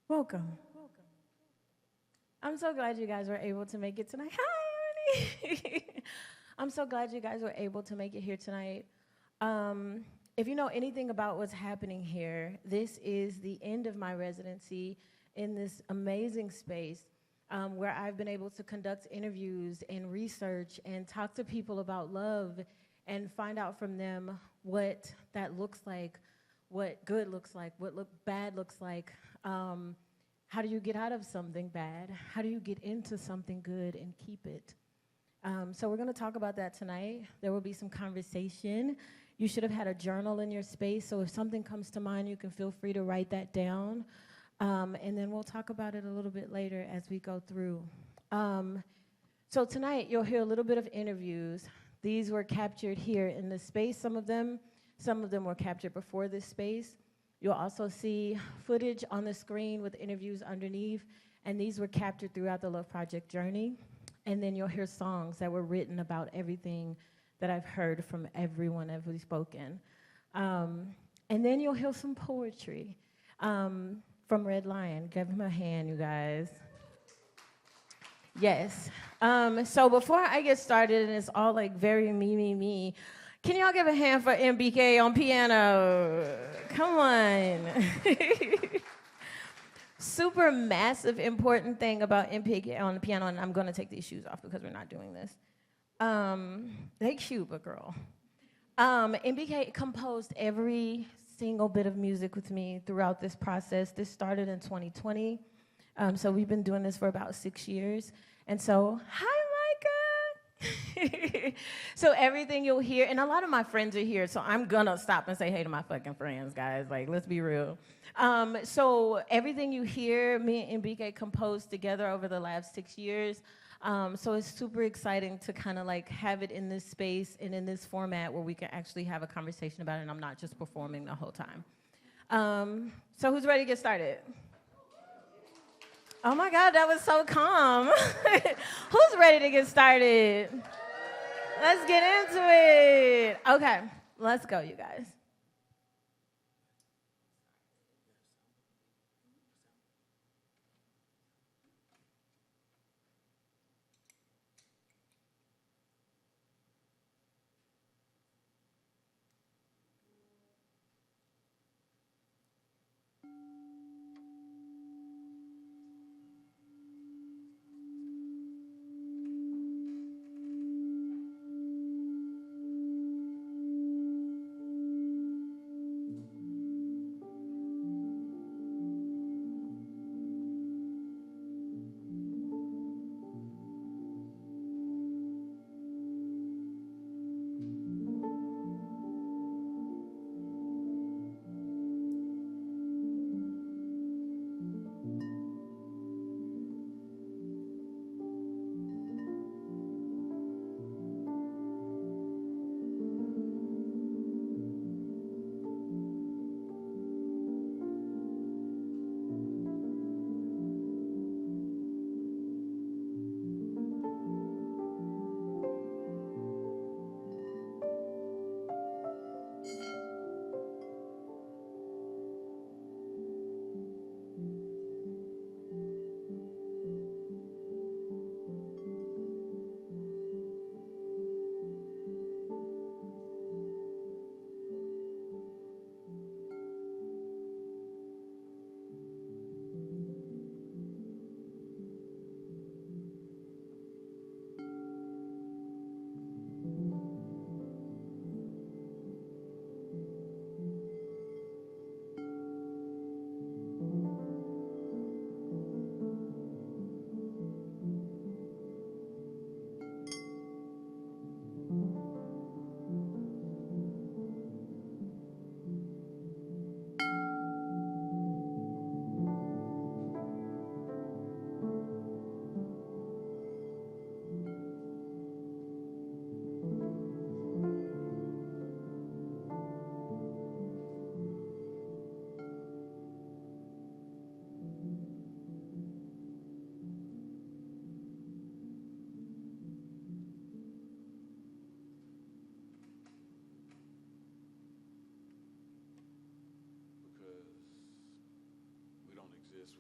Welcome. I'm so glad you guys were able to make it tonight. Hi, Ernie. I'm so glad you guys were able to make it here tonight. Um, if you know anything about what's happening here, this is the end of my residency in this amazing space where I've been able to conduct interviews and research and talk to people about love and find out from them what that looks like, what good looks like, what bad looks like. How do you get out of something bad? How do you get into something good and keep it? So we're going to talk about that tonight. There will be some conversation. You should have had a journal in your space, so if something comes to mind, you can feel free to write that down. And then we'll talk about it a little bit later as we go through. So tonight, you'll hear a little bit of interviews. These were captured here in this space, some of them. Some of them were captured before this space. You'll also see footage on the screen with interviews underneath, and these were captured throughout the Love Project journey. And then you'll hear songs that were written about everything that I've heard from everyone that we've spoken. And then you'll hear some poetry from Red Lion. Give him a hand, you guys. Yes. So before I get started, and it's all like very me, can y'all give a hand for MBK on piano? Come on. Super massive important thing about MBK on the piano, and I'm gonna take these shoes off because we're not doing this. They cute, but girl. MBK composed every single bit of music with me throughout this process. This started in 2020. So we've been doing this for about 6 years. And so, hi, Micah. So everything you'll hear, and a lot of my friends are here, so I'm gonna stop and say hey to my fucking friends, guys. Like, let's be real. So everything you hear, me and MBK composed together over the last 6 years. So it's super exciting to kind of like have it in this space and in this format where we can actually have a conversation about it and I'm not just performing the whole time. So who's ready to get started? Oh my God, that was so calm. Who's ready to get started? Let's get into it. Okay, let's go, you guys.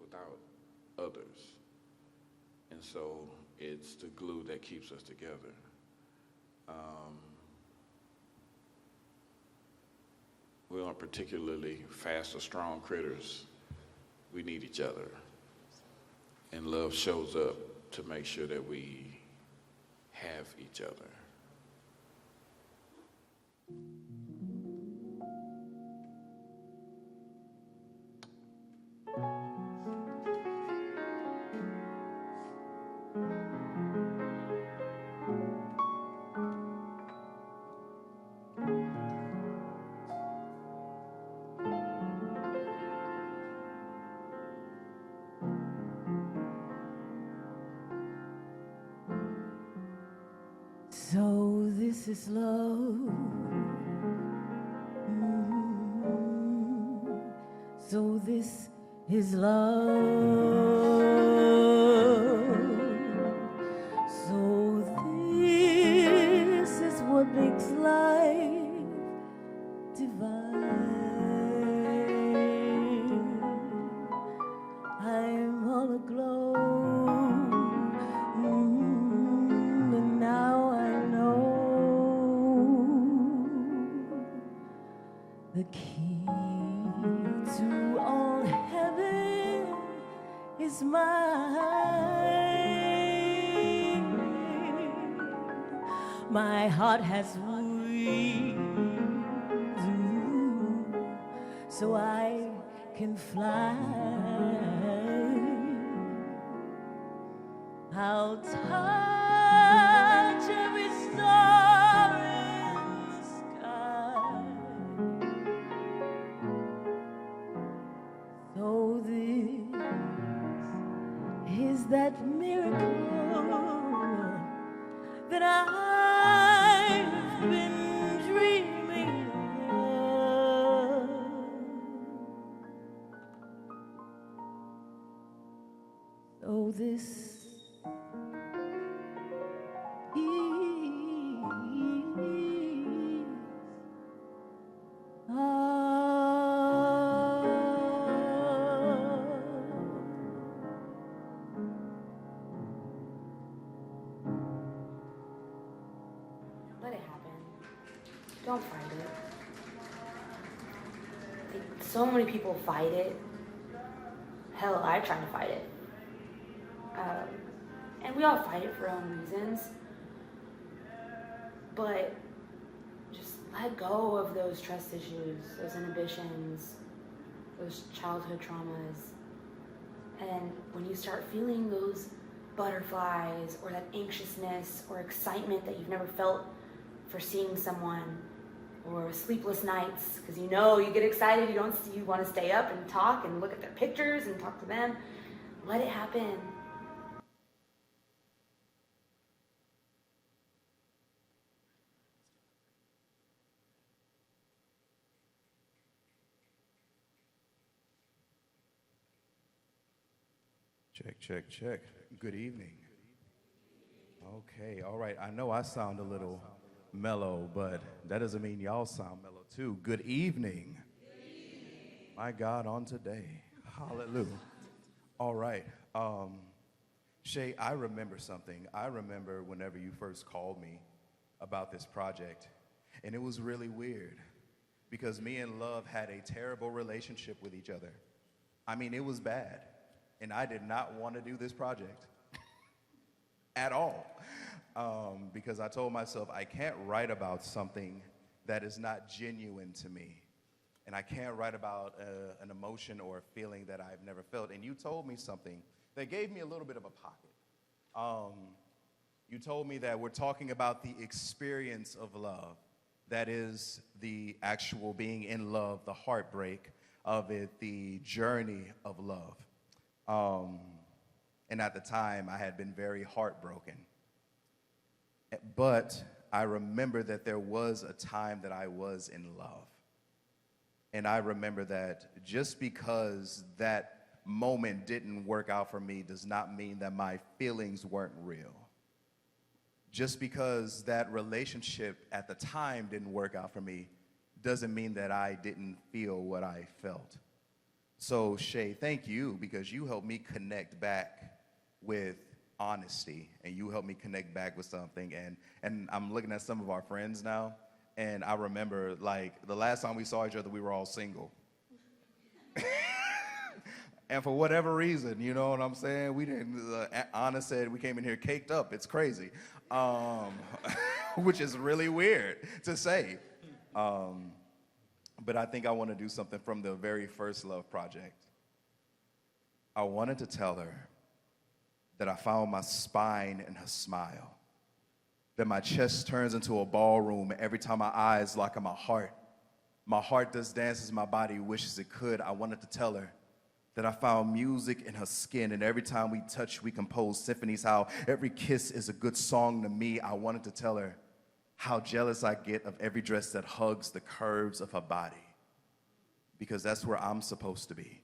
without others. And so it's the glue that keeps us together. We aren't particularly fast or strong critters. We need each other. And love shows up to make sure that we have each other. So this is love. So this is love. So this is what makes life divine. I'm all aglow. And now I know the key to all heaven is mine. My heart has wings, so I can fly. I'll touch every star in the sky. So this is that miracle that I've been dreaming of. So this Let it happen. Don't fight it. So many people fight it. Hell, I try to fight it. And we all fight it for our own reasons. But just let go of those trust issues, those inhibitions, those childhood traumas. And when you start feeling those butterflies or that anxiousness or excitement that you've never felt for seeing someone, or sleepless nights because you know you get excited, you want to stay up and talk and look at their pictures and talk to them, let it happen. Check, check, check. Good evening. Okay, all right. I know I sound a little mellow, but that doesn't mean y'all sound mellow too. Good evening. My God, on today. Hallelujah. All right. Shay, I remember something. I remember whenever you first called me about this project, and it was really weird because me and Love had a terrible relationship with each other. I mean, it was bad. And I did not want to do this project at all because I told myself I can't write about something that is not genuine to me. And I can't write about an emotion or a feeling that I've never felt. And you told me something that gave me a little bit of a pocket. You told me that we're talking about the experience of love. That is the actual being in love, the heartbreak of it, the journey of love. And at the time, I had been very heartbroken. But I remember that there was a time that I was in love. And I remember that just because that moment didn't work out for me does not mean that my feelings weren't real. Just because that relationship at the time didn't work out for me doesn't mean that I didn't feel what I felt. So, Shay, thank you because you helped me connect back with honesty and you helped me connect back with something. And I'm looking at some of our friends now, and I remember like the last time we saw each other, we were all single. And for whatever reason, you know what I'm saying? We didn't, Anna said we came in here caked up. It's crazy, which is really weird to say. But I think I want to do something from the very first Love Project. I wanted to tell her that I found my spine in her smile, that my chest turns into a ballroom every time my eyes lock on my heart. My heart does dances my body wishes it could. I wanted to tell her that I found music in her skin, and every time we touch, we compose symphonies, how every kiss is a good song to me. I wanted to tell her how jealous I get of every dress that hugs the curves of her body, because that's where I'm supposed to be,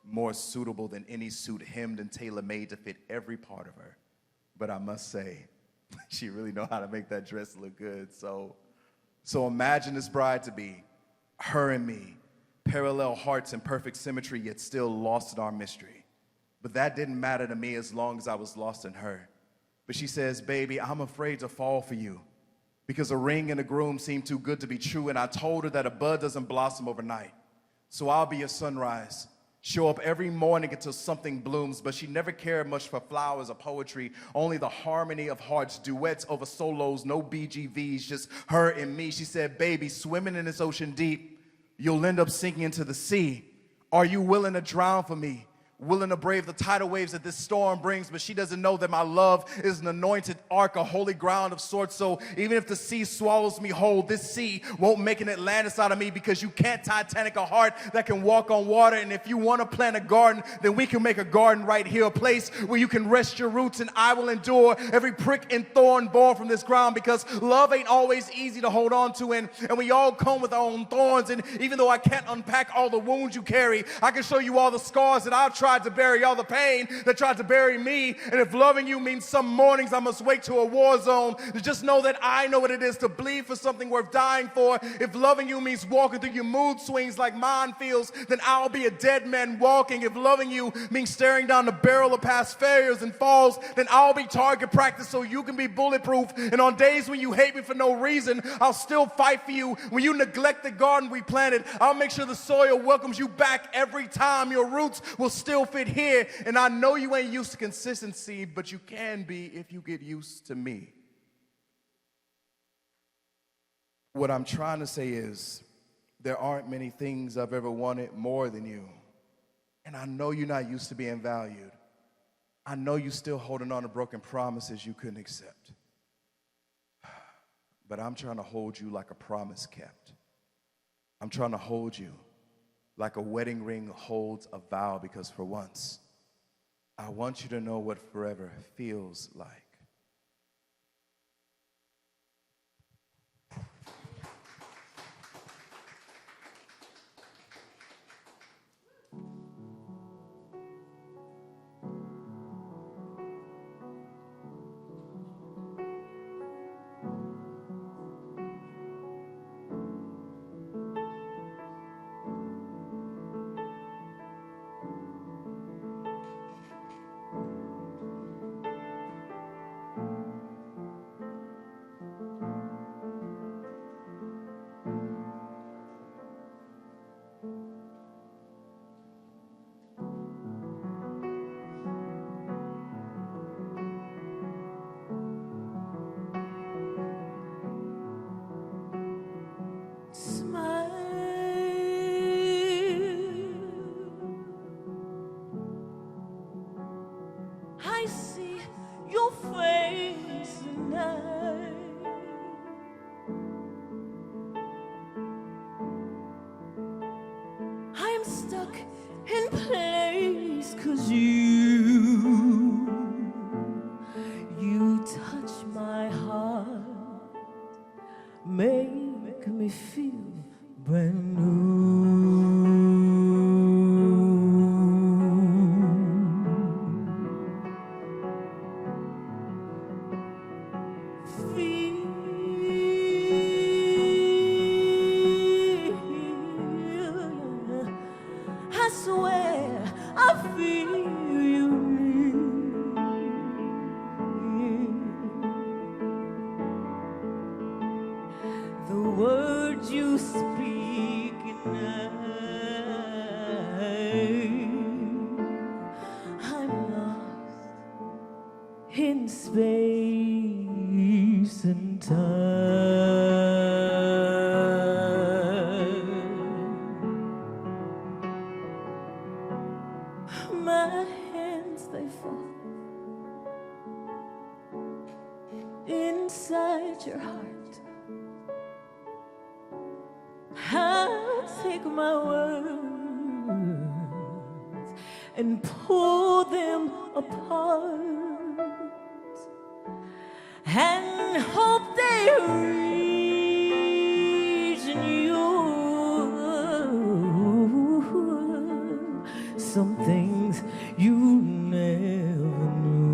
more suitable than any suit hemmed and tailor-made to fit every part of her. But I must say, she really know how to make that dress look good. So imagine this bride-to-be, her and me, parallel hearts in perfect symmetry, yet still lost in our mystery. But that didn't matter to me as long as I was lost in her. But she says, baby, I'm afraid to fall for you because a ring and a groom seem too good to be true. And I told her that a bud doesn't blossom overnight. So I'll be a sunrise, show up every morning until something blooms. But she never cared much for flowers or poetry, only the harmony of hearts, duets over solos, no BGVs, just her and me. She said, baby, swimming in this ocean deep, you'll end up sinking into the sea. Are you willing to drown for me? Willing to brave the tidal waves that this storm brings? But she doesn't know that my love is an anointed ark, a holy ground of sorts. So even if the sea swallows me whole, this sea won't make an Atlantis out of me, because you can't Titanic a heart that can walk on water. And if you want to plant a garden, then we can make a garden right here, a place where you can rest your roots, and I will endure every prick and thorn born from this ground, because love ain't always easy to hold on to, and we all come with our own thorns. And even though I can't unpack all the wounds you carry, I can show you all the scars that I've tried to bury, all the pain that tried to bury me. And if loving you means some mornings I must wake to a war zone, just know that I know what it is to bleed for something worth dying for. If loving you means walking through your mood swings like mine feels, then I'll be a dead man walking. If loving you means staring down the barrel of past failures and falls, then I'll be target practice so you can be bulletproof. And on days when you hate me for no reason, I'll still fight for you. When you neglect the garden we planted, I'll make sure the soil welcomes you back every time. Your roots will still fit here, and I know you ain't used to consistency, but you can be if you get used to me. What I'm trying to say is, there aren't many things I've ever wanted more than you. And I know you're not used to being valued. I know you're still holding on to broken promises you couldn't accept. But I'm trying to hold you like a promise kept. I'm trying to hold you like a wedding ring holds a vow, because for once, I want you to know what forever feels like. I see your face tonight. I am stuck in place 'cause you touch my heart, make me feel brand new. in space and time. My hands, they fall inside your heart. I'll take my words and pull them apart and hope they reach you. Some things you never knew.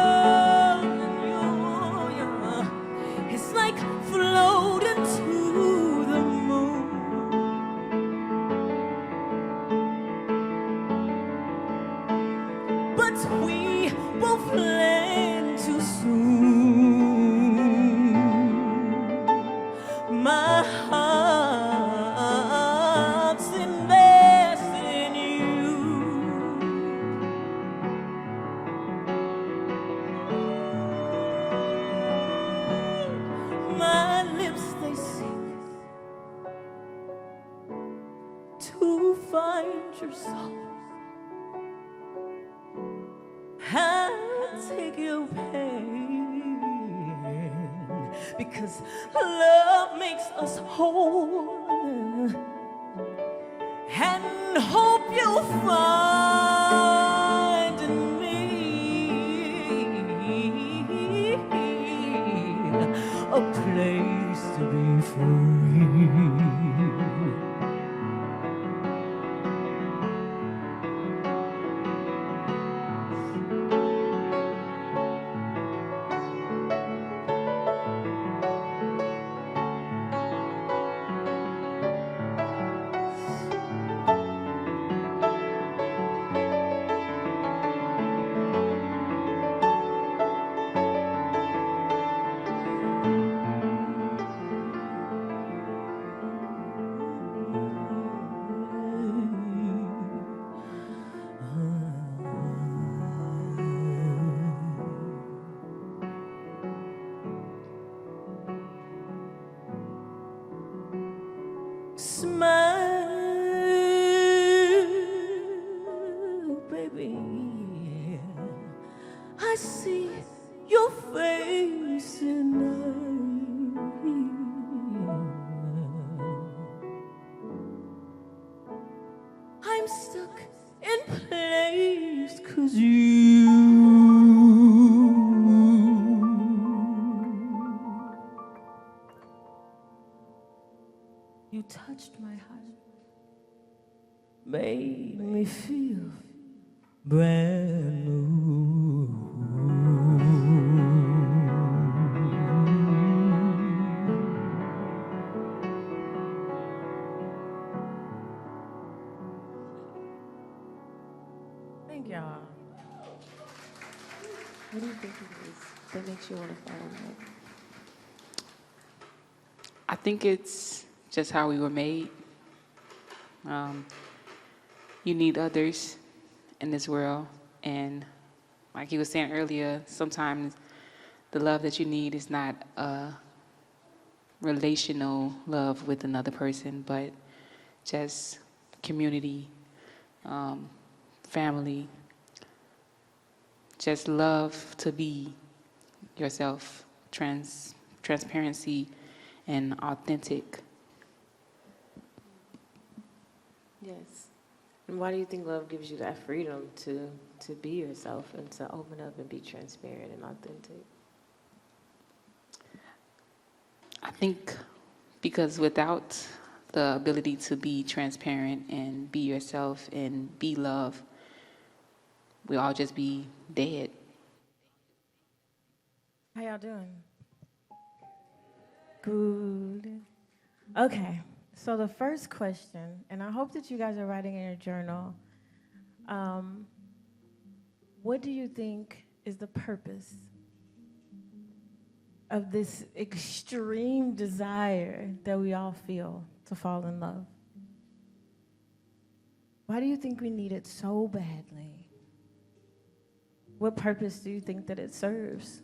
Loving you, yeah. It's like floating to the moon. But we both land too soon. My heart's invested in you. My lips, they seek to find your soul. I'll take your pain because love makes us whole, and hope you'll find in me a place to be free. Smile, baby. I see your face tonight. I'm stuck in place 'cause you touched my heart, made me feel brand new. Thank y'all. What do you think it is that makes you want to follow that? I think it's just how we were made. You need others in this world. And like he was saying earlier, sometimes the love that you need is not a relational love with another person, but just community, family, just love to be yourself, transparency, and authentic. Yes. And why do you think love gives you that freedom to be yourself and to open up and be transparent and authentic? I think because without the ability to be transparent and be yourself and be love, we'll all just be dead. How y'all doing? Good. Okay, so the first question, and I hope that you guys are writing in your journal, what do you think is the purpose of this extreme desire that we all feel to fall in love? Why do you think we need it so badly? What purpose do you think that it serves?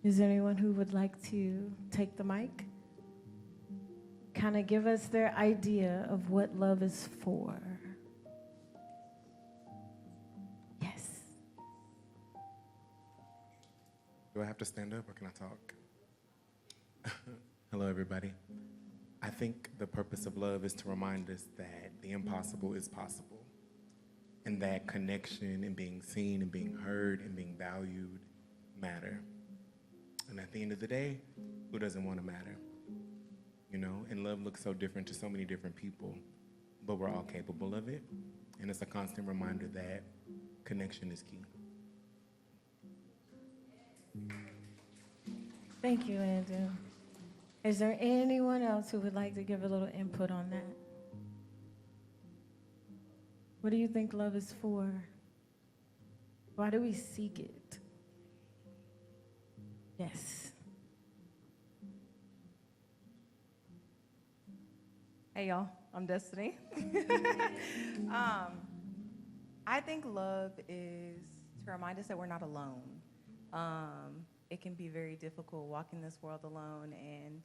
Is there anyone who would like to take the mic? Kind of give us their idea of what love is for. Yes. Do I have to stand up or can I talk? Hello, everybody. I think the purpose of love is to remind us that the impossible is possible, and that connection and being seen and being heard and being valued matter. And at the end of the day, who doesn't want to matter? You know, and love looks so different to so many different people, but we're all capable of it. And it's a constant reminder that connection is key. Thank you, Andrew. Is there anyone else who would like to give a little input on that? What do you think love is for? Why do we seek it? Yes. Hey y'all, I'm Destiny. I think love is to remind us that we're not alone. It can be very difficult walking this world alone, and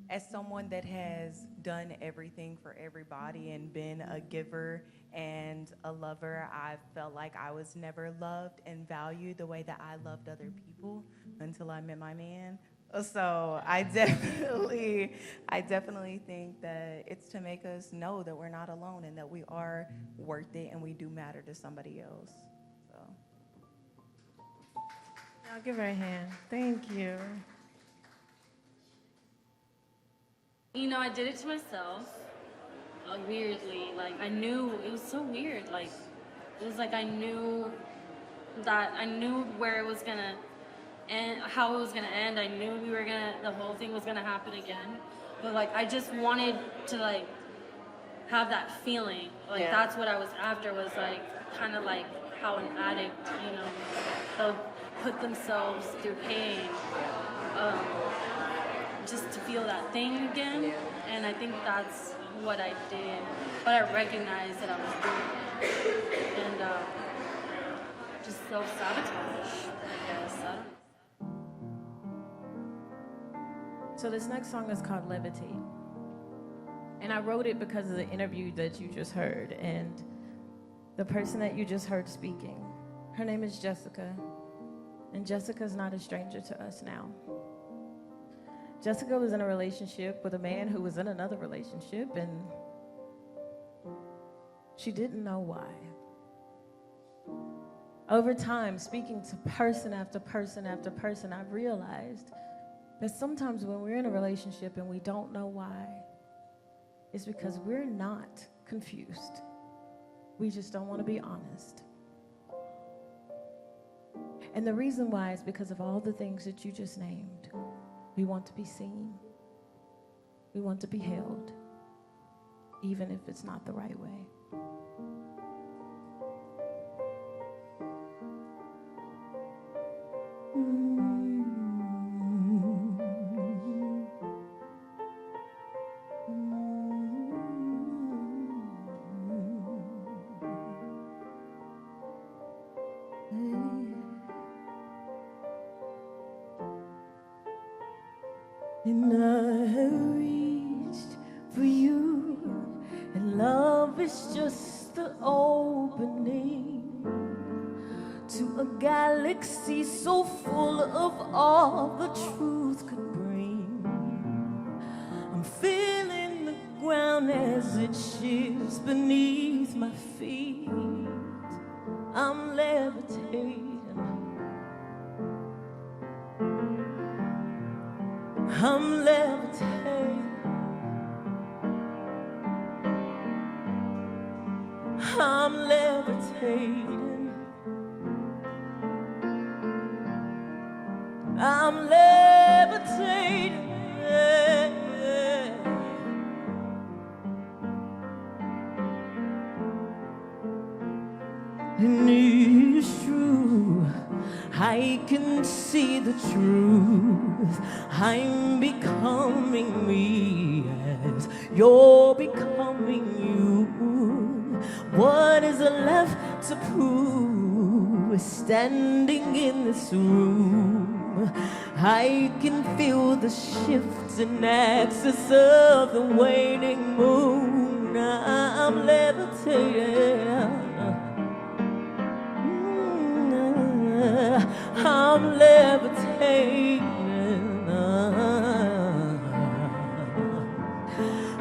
as someone that has done everything for everybody and been a giver and a lover, I felt like I was never loved and valued the way that I loved other people until I met my man. So I definitely think that it's to make us know that we're not alone and that we are worth it and we do matter to somebody else. So. I'll give her a hand. Thank you. You know, I did it to myself, weirdly. Like, I knew, it was so weird. Like, it was like I knew where it was gonna end, how it was gonna end. I knew the whole thing was gonna happen again. But, like, I just wanted to, like, have that feeling. Like, Yeah. That's what I was after, was, like, kind of like how an addict, you know, they'll put themselves through pain. Just to feel that thing again, and I think that's what I did. But I recognized that I was doing it, and just self-sabotage, I guess. I don't know. So this next song is called Levity. And I wrote it because of the interview that you just heard. And the person that you just heard speaking, her name is Jessica. And Jessica's not a stranger to us now. Jessica was in a relationship with a man who was in another relationship, and she didn't know why. Over time, speaking to person after person after person, I've realized that sometimes when we're in a relationship and we don't know why, it's because we're not confused. We just don't want to be honest. And the reason why is because of all the things that you just named. We want to be seen. We want to be held, even if it's not the right way. And I have reached for you, and love is just the opening to a galaxy so full of all the truth could bring. I'm feeling the ground as it shifts beneath my feet. I'm levitating. I'm levitating. I'm levitating. I'm levitating. And it's true, I I can see the truth. I'm becoming me as you're becoming you. What is left to prove? Standing in this room, I can feel the shifts and axis of the waning moon. I'm levitating. I'm levitating.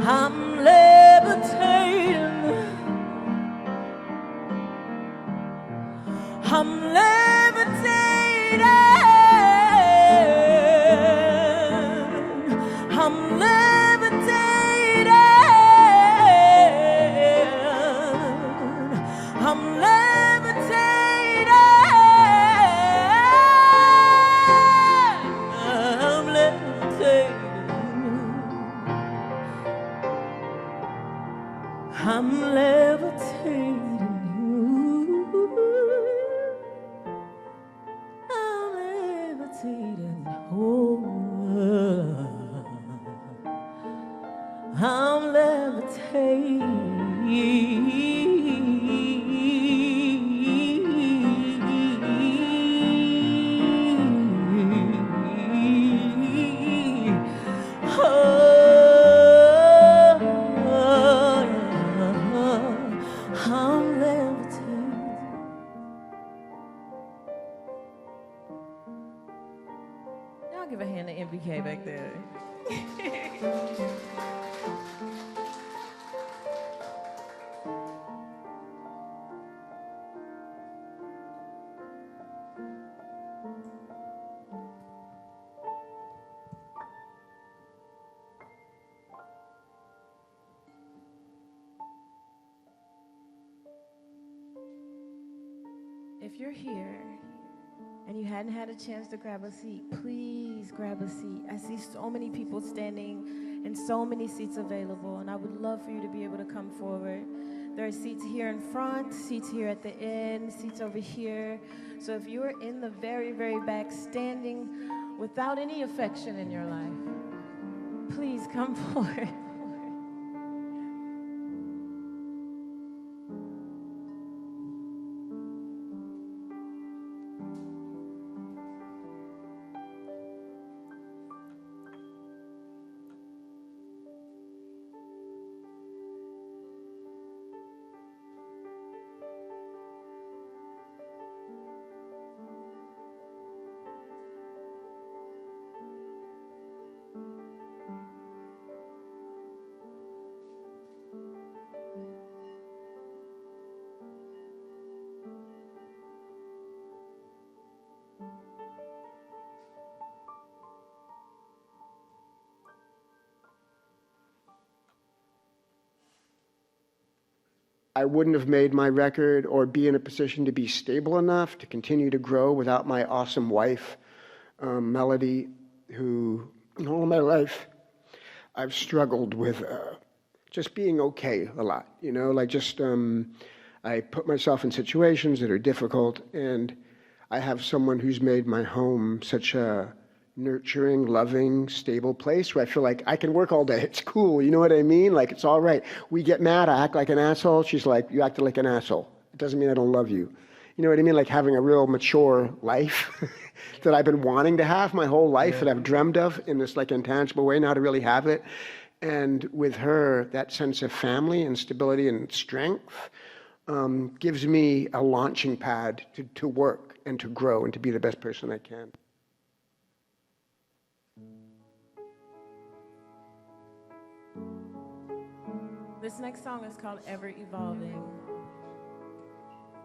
I'm levitating. I'm levitating. I'm levitating. I'm levitating. I'm levitating. I'm levitating. I'm levitating. Oh, I'm levitating. I'm levitating. Y'all give a hand to MBK back there. If you're here and you hadn't had a chance to grab a seat, please grab a seat. I see so many people standing and so many seats available, and I would love for you to be able to come forward. There are seats here in front, seats here at the end, seats over here. So if you are in the very, very back standing without any affection in your life, please come forward. I wouldn't have made my record or be in a position to be stable enough to continue to grow without my awesome wife, Melody, who in all my life I've struggled with just being okay a lot, you know, like just I put myself in situations that are difficult, and I have someone who's made my home such a nurturing, loving, stable place where I feel like I can work all day. It's cool, you know what I mean? Like, it's all right. We get mad, I act like an asshole. She's like, you acted like an asshole. It doesn't mean I don't love you. You know what I mean? Like having a real mature life that I've been wanting to have my whole life, that I've dreamed of in this like intangible way, now to really have it. And with her, that sense of family and stability and strength gives me a launching pad to work and to grow and to be the best person I can. This next song is called Ever Evolving.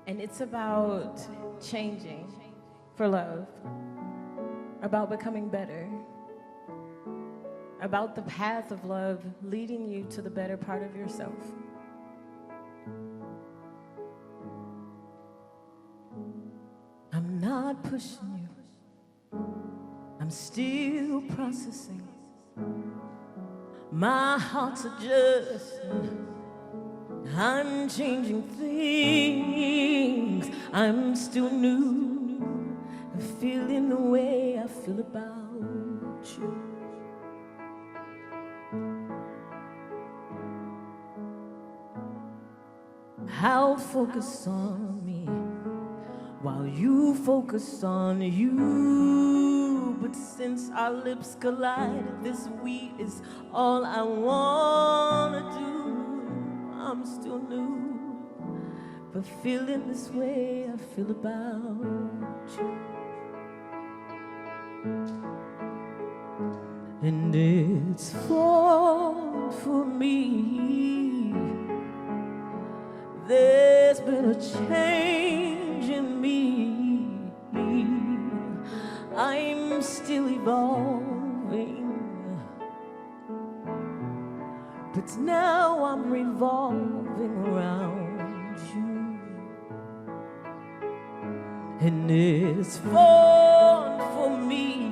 And it's about changing for love, about becoming better, about the path of love leading you to the better part of yourself. I'm not pushing you. I'm still processing. My heart's adjusting. I'm changing things. I'm still new. feeling the way I feel about you. I'll focus on me while you focus on you. But since our lips collide, this we is all I wanna do. I'm still new, but feeling this way I feel about you. And it's for me. There's been a change in me. I'm still evolving, but now I'm revolving around you. And it's for me.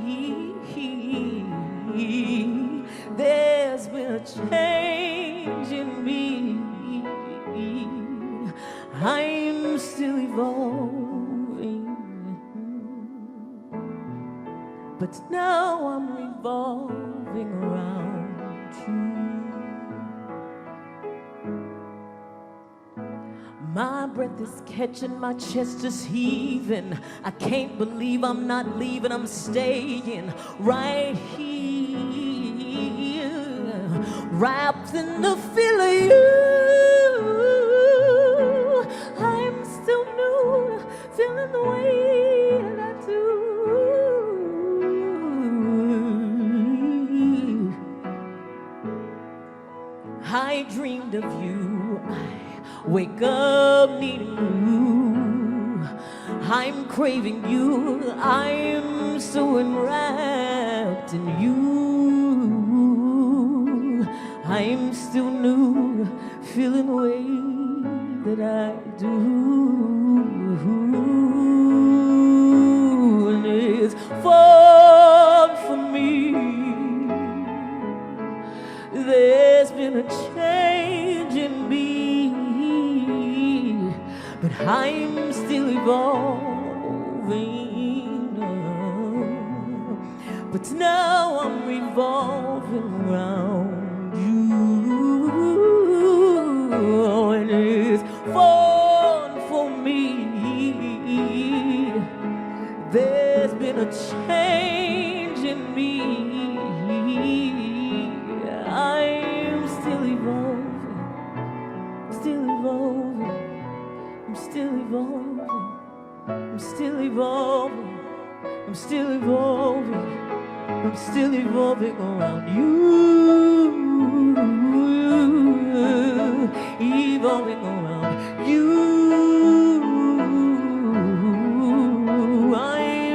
There's been a change in me. I'm still evolving, but now I'm revolving around you. My breath is catching, my chest is heaving. I can't believe I'm not leaving, I'm staying right here, wrapped in the feel of you. I'm still new, feeling the way that I do. I dreamed of you, I wake up needing you. I'm craving you, I'm so enwrapped in you. I'm still new, feeling the way that I do. And it's fun for me. There's been a change in me, but I'm still evolving. But now I'm revolving around you. And it's fun for me. There's been a change in me. I'm still evolving, still evolving. I'm still evolving, I'm still evolving, I'm still evolving, I'm still evolving around you. Evolving around you.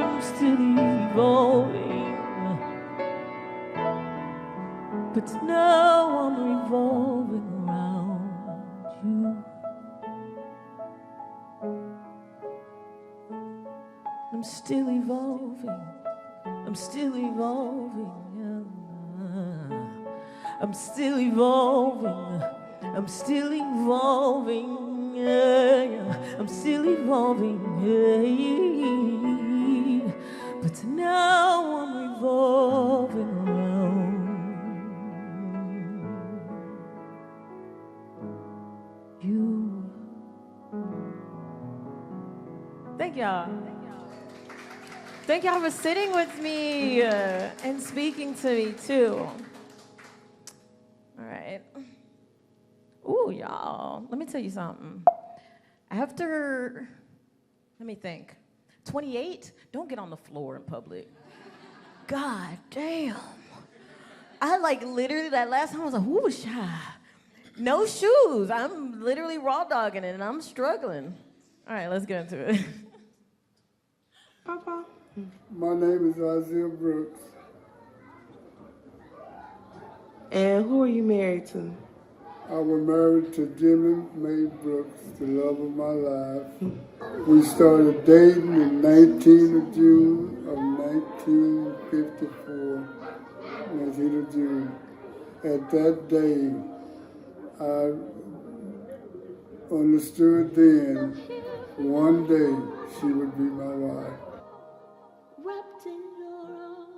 I'm still evolving, but now I'm revolving around you. I'm still evolving, I'm still evolving, I'm still evolving, I'm still evolving, I'm still evolving, but now I'm revolving around you. Thank y'all. Thank y'all for sitting with me and speaking to me too. All right. Ooh, y'all. Let me tell you something. After, let me think. 28, don't get on the floor in public. God damn. I literally, that last time I was like, who was shy? No shoes. I'm literally raw dogging it and I'm struggling. All right, let's get into it. Papa. My name is Isaiah Brooks. And who are you married to? I was married to Jimmy May Brooks, the love of my life. We started dating in 19th of June of 1954, 19th of June. At that day, I understood then, one day she would be my wife. wrapped in your arms.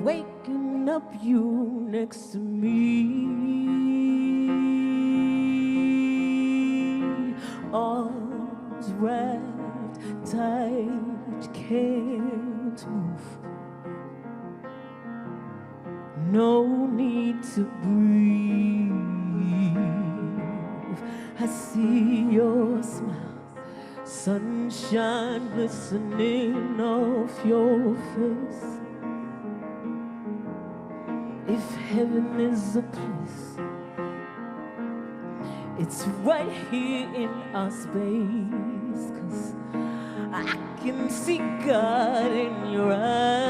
Waking up you next to me, arms wrapped tight, can't move. No need to breathe. I see your smile, sunshine glistening off your face. If heaven is a place, it's right here in our space. 'Cause I can see God in your eyes.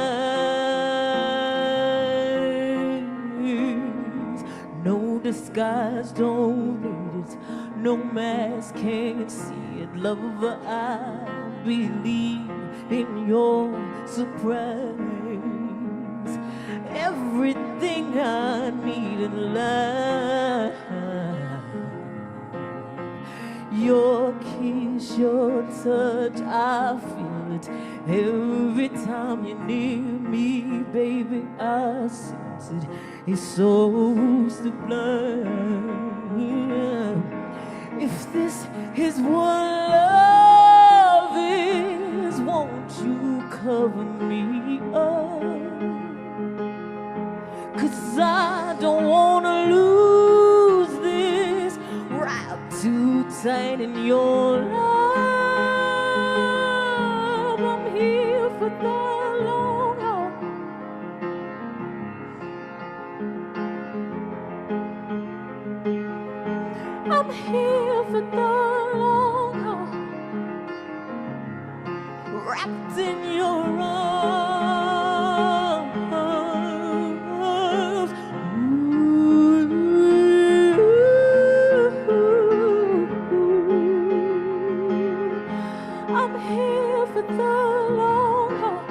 No disguise, don't need it. No mask can't see it. Lover, I believe in your surprise. Everything I need in life. Your kiss, your touch, I feel it. Every time you're near me, baby, I sense it. It's so sublime. If this is what love is, won't you cover me up? 'Cause I don't wanna lose this, wrapped too tight in your love. I'm here for the long haul. I'm here for the long haul, wrapped in your arms. I'm here for the long haul,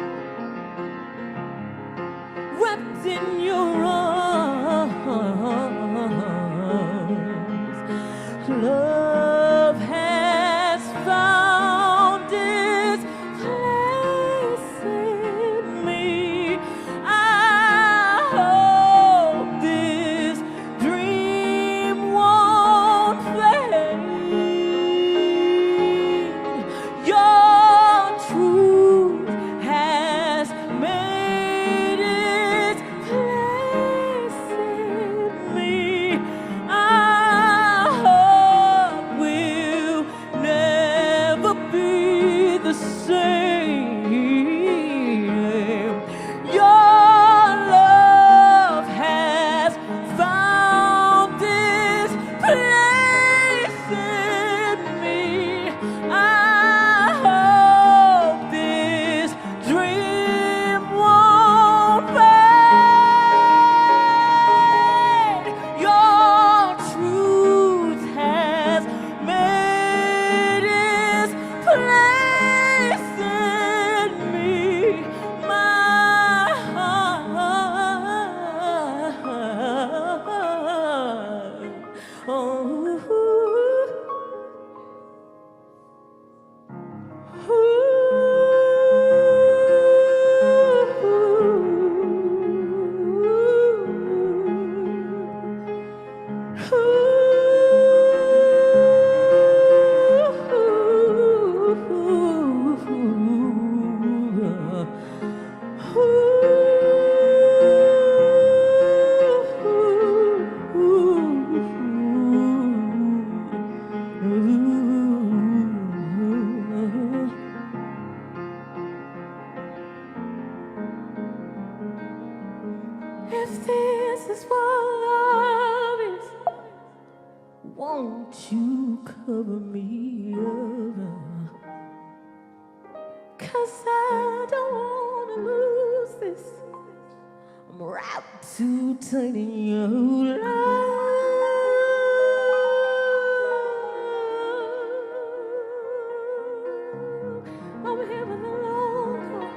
wrapped in your arms. Love has found its place in me. I hope this dream won't fade. Your truth has made its place in me. I hope won't you cover me up? 'Cause I don't wanna lose this. I'm wrapped too tight in your love. I'm here for the long haul.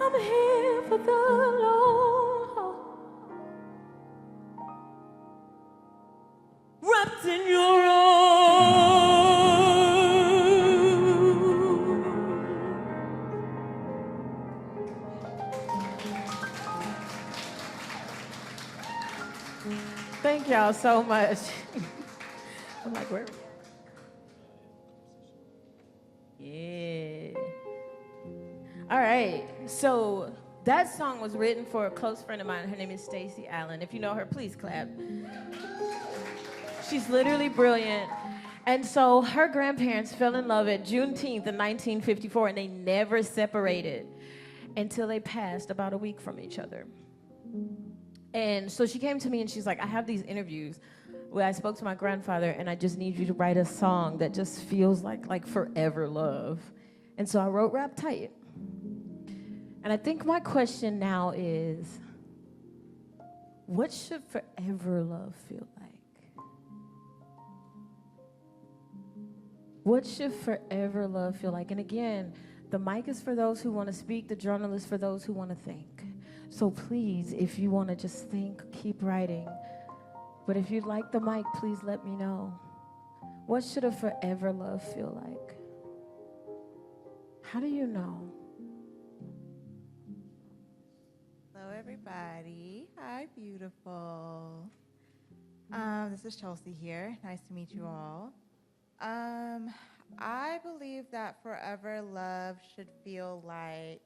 I'm here for the long haul. Wrapped in your arms. Thank y'all so much. I'm like, where? Yeah. All right. So that song was written for a close friend of mine. Her name is Stacey Allen. If you know her, please clap. She's literally brilliant. And so her grandparents fell in love at Juneteenth in 1954, and they never separated until they passed about a week from each other. And so she came to me and she's like, I have these interviews where I spoke to my grandfather, and I just need you to write a song that just feels like forever love. And so I wrote Rap Tight. And I think my question now is, what should forever love feel like? What should forever love feel like? And again, the mic is for those who want to speak, the journalist for those who want to think. So please, if you want to just think, keep writing. But if you'd like the mic, please let me know. What should a forever love feel like? How do you know? Hello, everybody. Hi, beautiful. This is Chelsea here. Nice to meet you all. I believe that forever love should feel like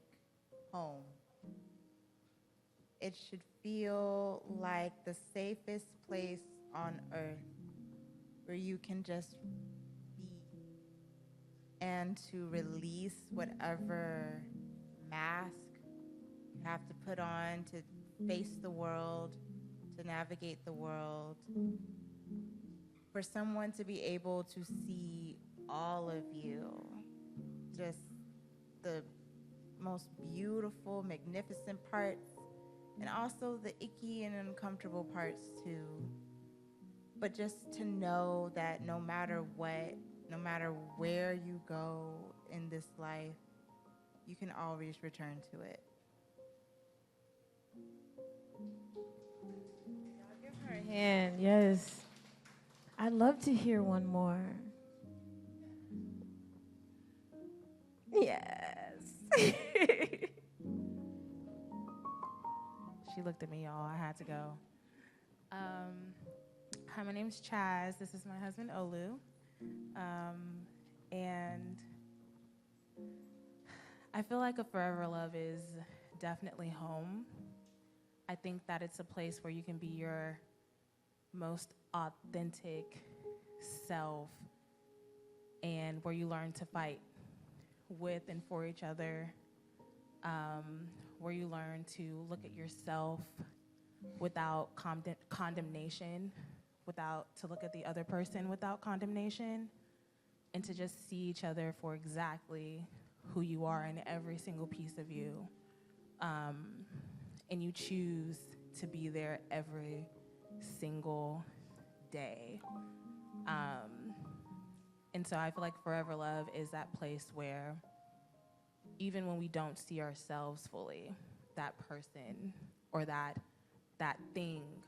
home. It should feel like the safest place on earth where you can just be and to release whatever mask you have to put on to face the world, to navigate the world. For someone to be able to see all of you, just the most beautiful, magnificent parts, and also the icky and uncomfortable parts too. But just to know that no matter what, no matter where you go in this life, you can always return to it. Give her a hand, yes. I'd love to hear one more. Yes. She looked at me, y'all. I had to go. Hi, my name's Chaz. This is my husband, Olu. And I feel like a forever love is definitely home. I think that it's a place where you can be your most authentic self and where you learn to fight with and for each other, where you learn to look at yourself without condemnation, to look at the other person without condemnation, and to just see each other for exactly who you are in every single piece of you. And you choose to be there every single day. And so I feel like forever love is that place where even when we don't see ourselves fully, that person or that thing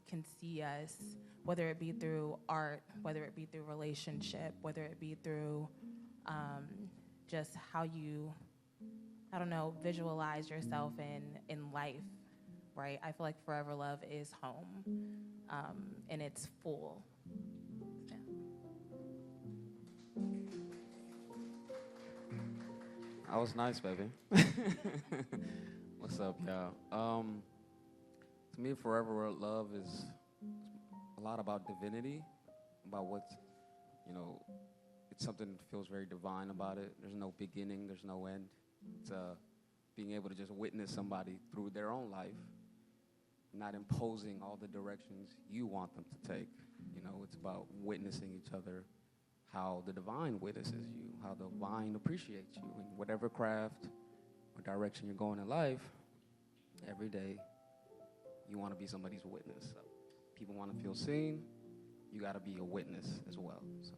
can see us, whether it be through art, whether it be through relationship, whether it be through just how you, I don't know, visualize yourself in life, right? I feel like forever love is home, and it's full. Yeah. That was nice, baby. What's up, y'all? To me, forever love is a lot about divinity, about what's, it's something that feels very divine about it. There's no beginning, there's no end. It's being able to just witness somebody through their own life, not imposing all the directions you want them to take. You know, it's about witnessing each other, how the divine witnesses you, how the divine appreciates you in whatever craft or direction you're going in life. Every day, you want to be somebody's witness. So people want to feel seen. You got to be a witness as well. So.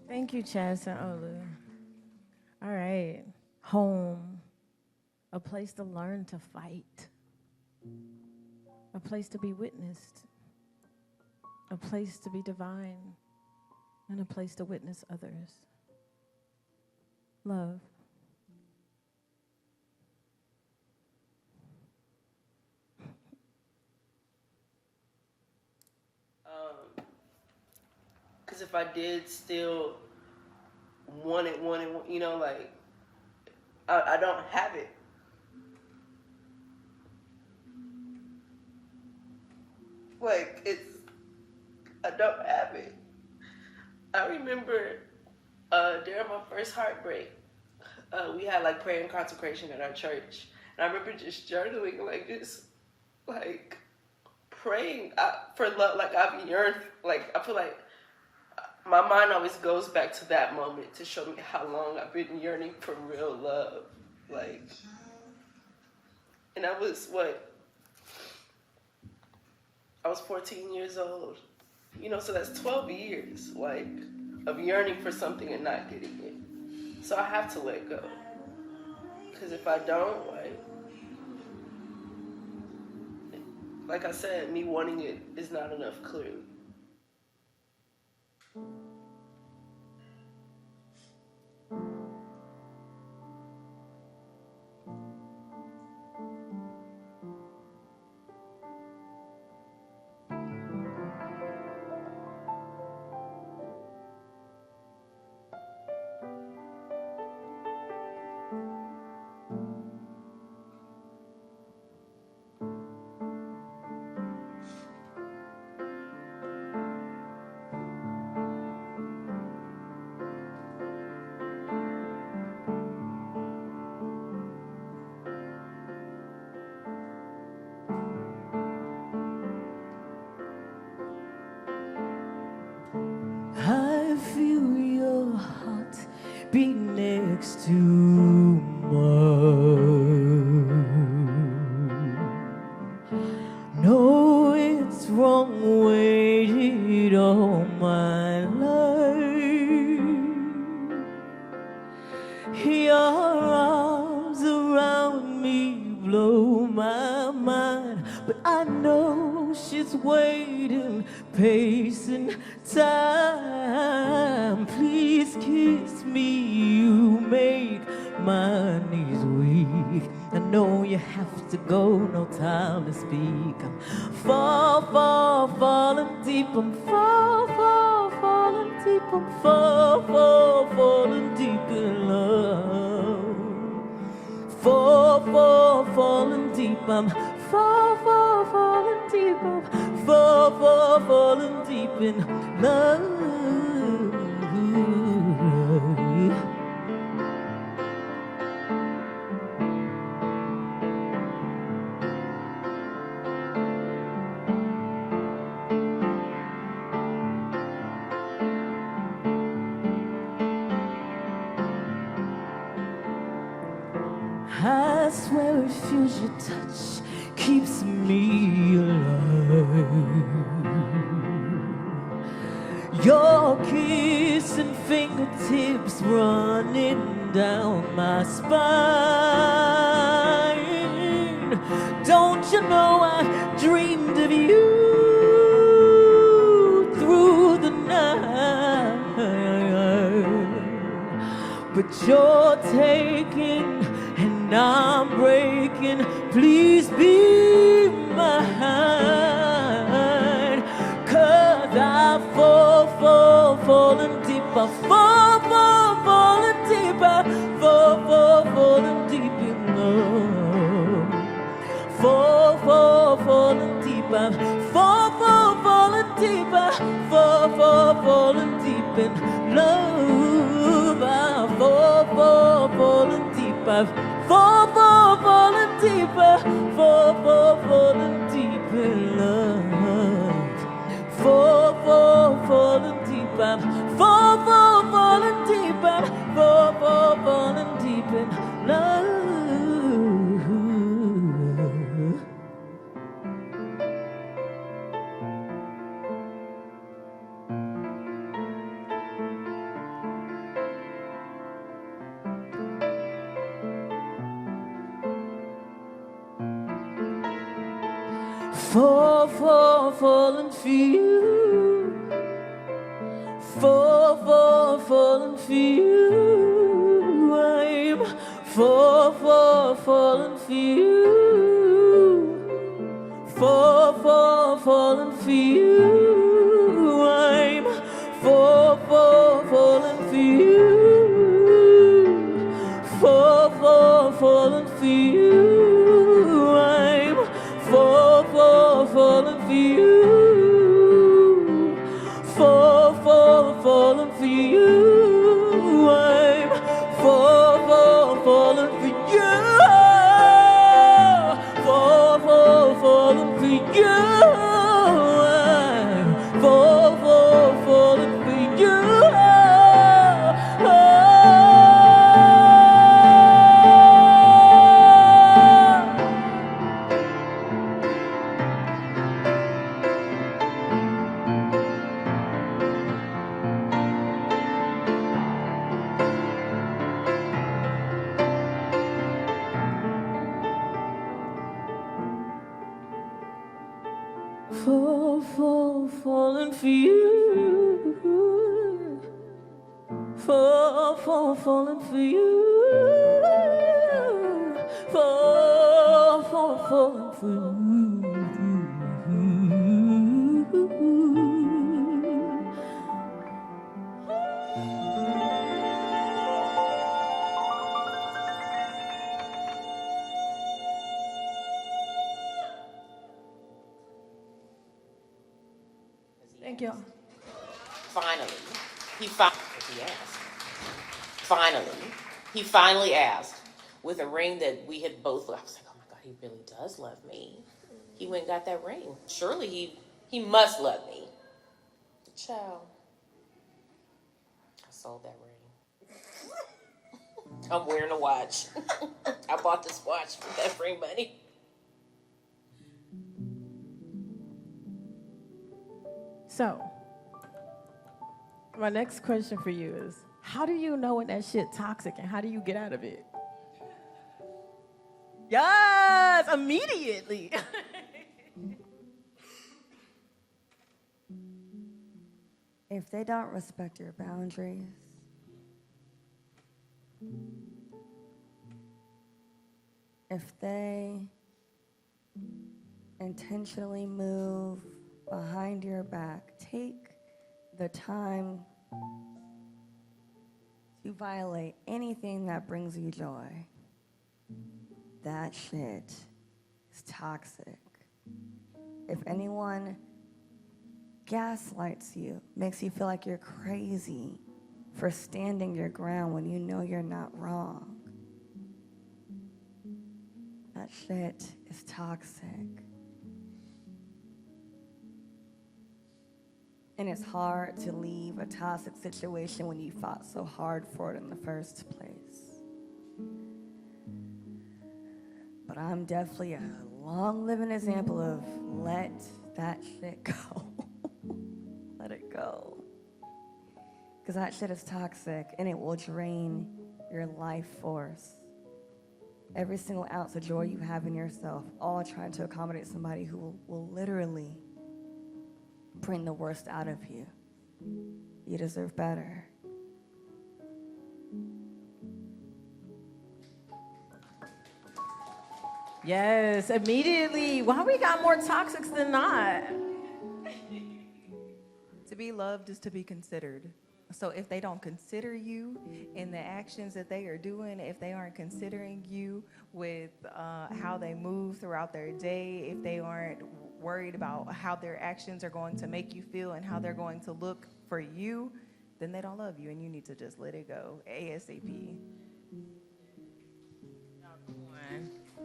Thank you, Chaz and Olu. All right. Home. A place to learn to fight. A place to be witnessed. A place to be divine. And a place to witness others. Love. Because if I did still want it, you know, like, I don't have it. Like, I don't have it. I remember during my first heartbreak, we had like prayer and consecration at our church. And I remember just journaling, like, just like praying for love. Like, I've yearned, like, I feel like my mind always goes back to that moment to show me how long I've been yearning for real love. Like, and I was 14 years old. You know, so that's 12 years, like, of yearning for something and not getting it. So I have to let go. Because if I don't, like I said, me wanting it is not enough, clearly. I feel your heart beat next to mine. No, it's wrong, waited all my life. Your arms around me blow my mind, but I know she's waiting, pacing time. Please kiss me, you make my knees weak. I know you have to go, no time to speak. I'm falling deep. I'm falling deep. I'm falling deep in love. Falling deep. I'm falling deep. I'm falling deep in love. I swear it feels your touch keeps me alive. Your kiss and fingertips running down my spine. Don't you know I dreamed of you through the night, but you're taking and I'm breaking. Please be mine, 'cause I falling deep. I falling deep. I falling deep in love. Falling deep. I falling deep. I falling deep in love. I fall falling for you. Falling for you. I'm falling for you. Falling for you. I'm falling for you. Falling for you. I'm falling for you. Falling for you. I'm falling for you. Falling for you. I'm falling for you. Falling for you. Falling for you. Falling for you. Thank you. He finally asked with a ring that we had both. I was like, oh my God, he really does love me. He went and got that ring. Surely he must love me. Child, I sold that ring. I'm wearing a watch. I bought this watch with that ring money. So, my next question for you is, how do you know when that shit toxic and how do you get out of it? Yes, immediately. If they don't respect your boundaries, if they intentionally move behind your back, take the time to violate anything that brings you joy, that shit is toxic. If anyone gaslights you, makes you feel like you're crazy for standing your ground when you know you're not wrong, that shit is toxic. And it's hard to leave a toxic situation when you fought so hard for it in the first place. But I'm definitely a long living example of let that shit go. Let it go. Because that shit is toxic and it will drain your life force. Every single ounce of joy you have in yourself, all trying to accommodate somebody who will literally bring the worst out of you. You deserve better. Yes, immediately. Why we got more toxics than not? To be loved is to be considered. So if they don't consider you in the actions that they are doing, if they aren't considering you with how they move throughout their day, if they aren't worried about how their actions are going to make you feel and how they're going to look for you, then they don't love you and you need to just let it go ASAP.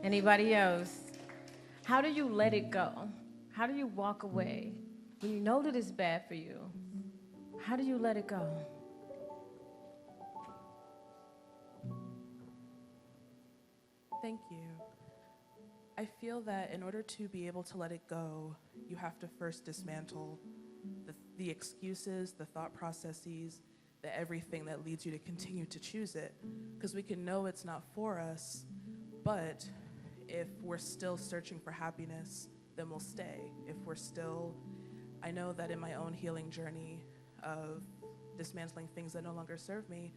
Anybody else? How do you let it go? How do you walk away when you know that it's bad for you? How do you let it go? Thank you. I feel that in order to be able to let it go, you have to first dismantle the excuses, the thought processes, the everything that leads you to continue to choose it. Because we can know it's not for us, but if we're still searching for happiness then we'll stay. If we're still, I know that in my own healing journey of dismantling things that no longer serve me,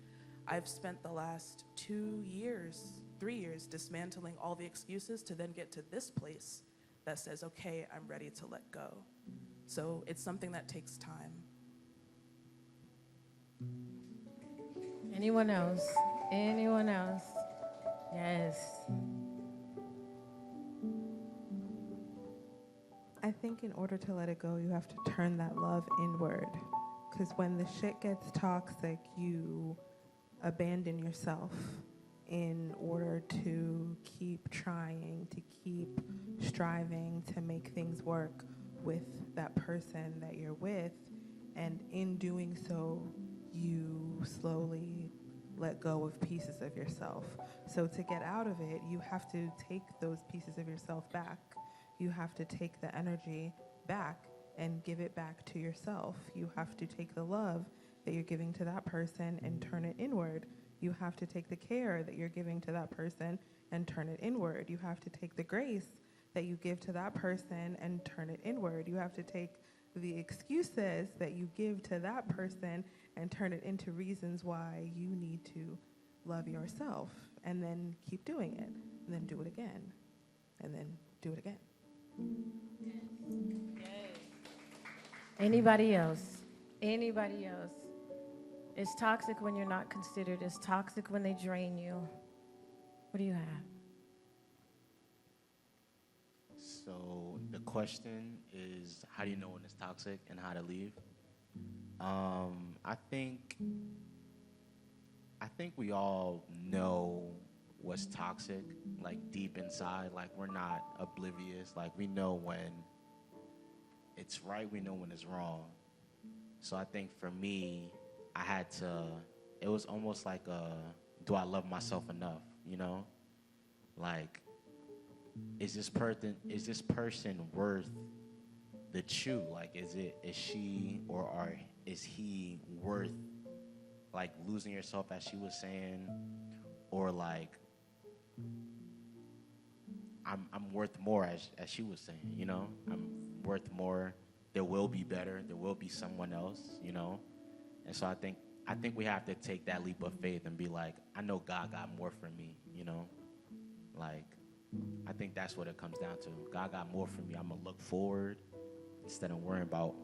I've spent the last 2 years, 3 years dismantling all the excuses to then get to this place that says, okay, I'm ready to let go. So it's something that takes time. Anyone else? Anyone else? Yes. I think in order to let it go, you have to turn that love inward. Because when the shit gets toxic, you abandon yourself in order to keep trying, to keep striving to make things work with that person that you're with. And in doing so, you slowly let go of pieces of yourself. So to get out of it, you have to take those pieces of yourself back. You have to take the energy back and give it back to yourself. You have to take the love that you're giving to that person and turn it inward. You have to take the care that you're giving to that person and turn it inward. You have to take the grace that you give to that person and turn it inward. You have to take the excuses that you give to that person and turn it into reasons why you need to love yourself, and then keep doing it, and then do it again, and then do it again. Anybody else? Anybody else? It's toxic when you're not considered. It's toxic when they drain you. What do you have? So the question is, how do you know when it's toxic and how to leave? I think we all know what's toxic, like deep inside. Like we're not oblivious. Like we know when it's right, we know when it's wrong. So I think for me, I had to, it was almost like do I love myself enough, you know? Like, is this person worth the chew? Like, is she or is he worth, like, losing yourself, as she was saying, or like, I'm worth more, as she was saying, you know? I'm worth more. There will be better. There will be someone else, you know? And so I think we have to take that leap of faith and be like, I know God got more for me, you know? Like, I think that's what it comes down to. God got more for me. I'm going to look forward instead of worrying about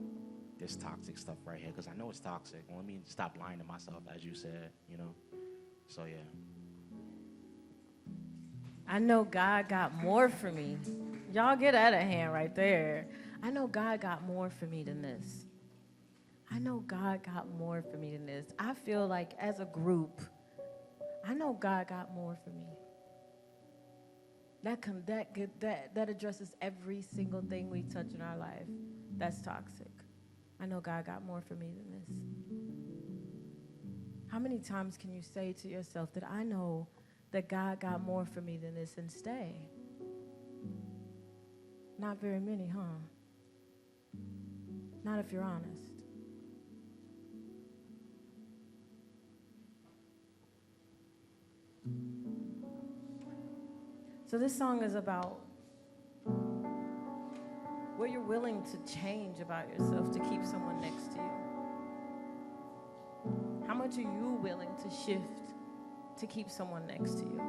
this toxic stuff right here, because I know it's toxic. Well, let me stop lying to myself, as you said, you know? So, yeah. I know God got more for me. Y'all get out of hand right there. I know God got more for me than this. I know God got more for me than this. I feel like as a group, I know God got more for me. That addresses every single thing we touch in our life that's toxic. I know God got more for me than this. How many times can you say to yourself that I know that God got more for me than this and stay? Not very many, huh? Not if you're honest. So this song is about what you're willing to change about yourself to keep someone next to you. How much are you willing to shift to keep someone next to you?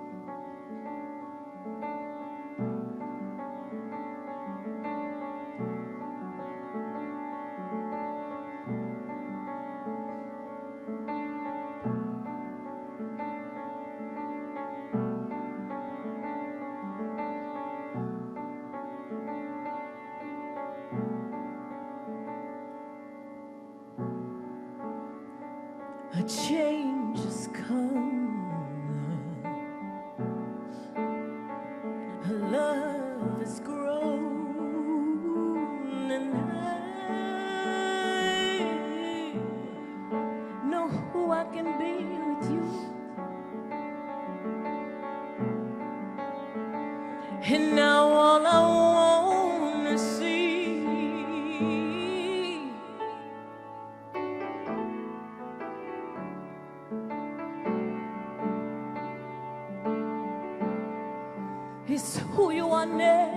A change has come, a love has grown, and I know who I can be with you. And now all I wanna see is who you are next.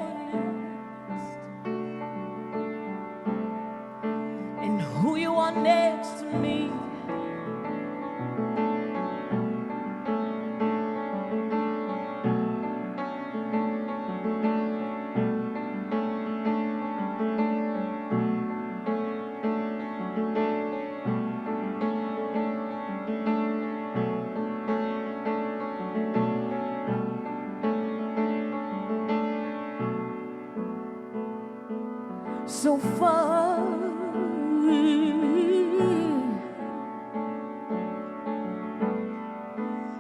me. So far,